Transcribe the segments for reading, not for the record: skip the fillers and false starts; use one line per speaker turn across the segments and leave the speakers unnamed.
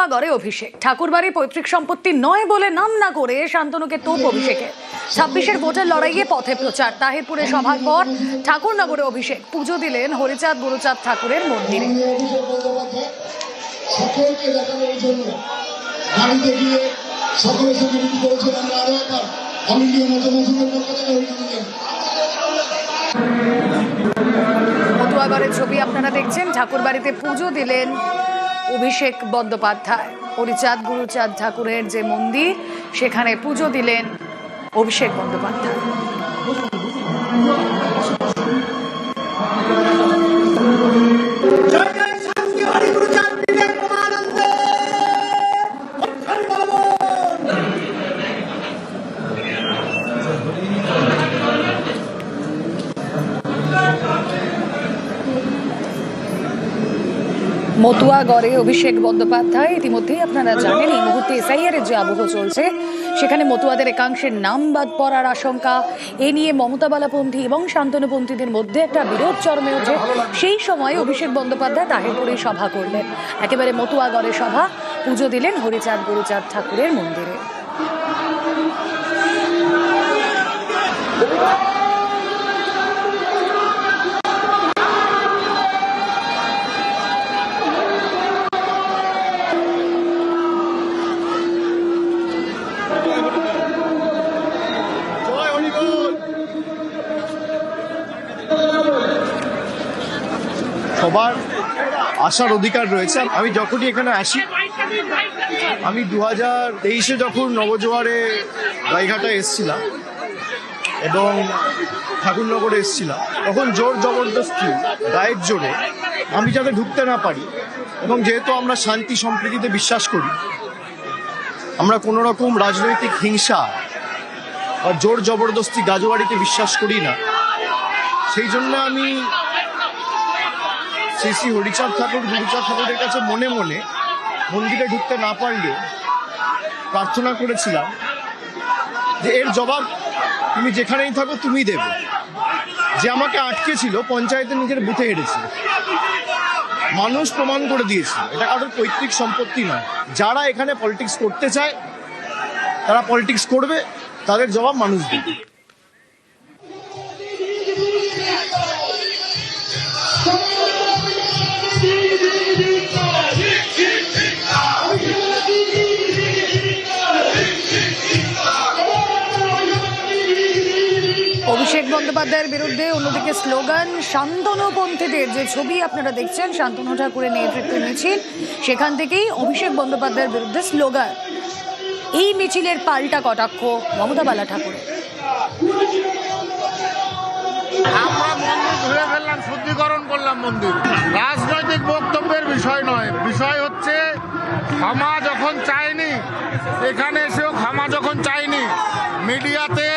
মতুয়াগড়ে অভিষেক। ঠাকুরবাড়ি পৈতৃক সম্পত্তি নয় বলে নাম না করে শান্তনুকে তোপ অভিষেকে। 26-এর ভোটের লড়াইয়ে পথে প্রচার। তাহিরপুরে সভার পর ঠাকুরনগরে অভিষেক। পুজো দিলেন হরিচাঁদ গুরুচাঁদ ঠাকুরের মন্দিরে।
সকলকে দেখানোর জন্য গাড়িতে গিয়ে সকলের সঙ্গে মিটিং করেছেন। আমরা আরো একবার আমি নিয়ে মজুমের পক্ষ থেকে
মতুয়াগড়ের ছবি আপনারা দেখছেন। ঠাকুরবাড়িতে পুজো দিলেন অভিষেক বন্দ্যোপাধ্যায়। হরিচাঁদ গুরুচাঁদ ঠাকুরের যে মন্দির, সেখানে পুজো দিলেন অভিষেক বন্দ্যোপাধ্যায়। মতুয়াগড়ে অভিষেক বন্দ্যোপাধ্যায়। ইতিমধ্যেই আপনারা জানেন এই মুহূর্তে এসআইআর এর যে আবহ চলছে, সেখানে মতুয়াদের একাংশের নাম বাদ পড়ার আশঙ্কা। এ নিয়ে মমতা বালাপন্থী এবং শান্তনুপন্থীদের মধ্যে একটা বিরোধ চরমে ওঠে। সেই সময় অভিষেক বন্দ্যোপাধ্যায় তাহিরপুরে সভা করলেন। একেবারে মতুয়াগড়ে সভা, পুজো দিলেন হরিচাঁদ গুরুচাঁদ ঠাকুরের মন্দিরে।
সবার আসার অধিকার রয়েছে। আমি যখনই এখানে আসি, আমি 2023-এ যখন নবজোয়ারে গাইঘাটায় এসেছিলাম এবং ঠাকুরনগরে এসেছিলাম, তখন জোর জবরদস্তি গায়ের জোরে আমি যাতে ঢুকতে না পারি, এবং যেহেতু আমরা শান্তি সম্প্রীতিতে বিশ্বাস করি, আমরা কোনো রকম রাজনৈতিক হিংসা বা জোর জবরদস্তি গাজোয়ারিতে বিশ্বাস করি না, সেই জন্য আমি শ্রী হরিচাঁদ ঠাকুর গুরুচাঁদ ঠাকুরের কাছে মনে মনে মন্দিরে ঢুকতে না পারলে প্রার্থনা করেছিলাম যে এর জবাব তুমি যেখানেই থাকো তুমি দেবে। যে আমাকে আটকে ছিল, পঞ্চায়েতে নিজের বুথে হেরেছে, মানুষ প্রমাণ করে দিয়েছে এটা কারোর পৈতৃক সম্পত্তি নয়। যারা এখানে পলিটিক্স করতে চায় তারা পলিটিক্স করবে, তাদের জবাব মানুষ দেবে।
অভিষেক বন্দ্যোপাধ্যায়ের বিরুদ্ধে অন্যদিকে স্লোগান। শান্তনুপন্থীদের যে ছবি আপনারা দেখছেন, শান্তনু ঠাকুরের নেতৃত্বে মিছিল, সেখান থেকেই অভিষেক বন্দ্যোপাধ্যায়ের বিরুদ্ধে স্লোগান। এই মিছিলের পাল্টা কটাক্ষ মমতা বালা ঠাকুরের।
আমরা মন্দির ধুয়ে ফেললাম, শুদ্ধিকরণ করলাম মন্দির। রাজনৈতিক বক্তব্যের বিষয় নয়, বিষয় হচ্ছে ক্ষমা যখন চায়নি, এখানে এসেও ক্ষমা যখন চায়নি, মিডিয়াতে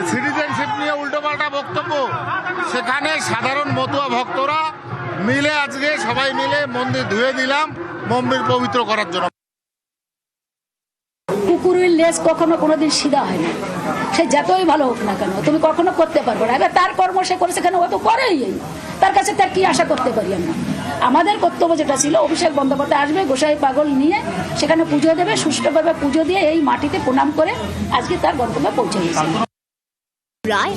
সিটিজেনশিপ নিয়ে উল্টোপাল্টা বক্তব্য, সেখানে সাধারণ মতুয়া ভক্তরা মিলে আজকে সবাই মিলে মন্দির ধুয়ে দিলাম মন্দির পবিত্র করার জন্য।
কুকুরের লেজ কখনো কোনোদিন সিধা হয় না, সে যতই ভালো হোক না কেন, তুমি কখনো করতে পারবে না। এবার তার কর্ম সে করেছে, কেন ও তো করেই, তার কাছে তার কি আশা করতে পারি আমরা? আমাদের কর্তব্য যেটা ছিল, অভিষেক বন্দ্যোপাধ্যায় আসবে গোসাই পাগল নিয়ে, সেখানে পুজো দেবে, সুষ্ঠুভাবে পুজো দিয়ে এই মাটিতে প্রণাম করে আজকে তার গন্তব্যে পৌঁছে গেছে।
রায়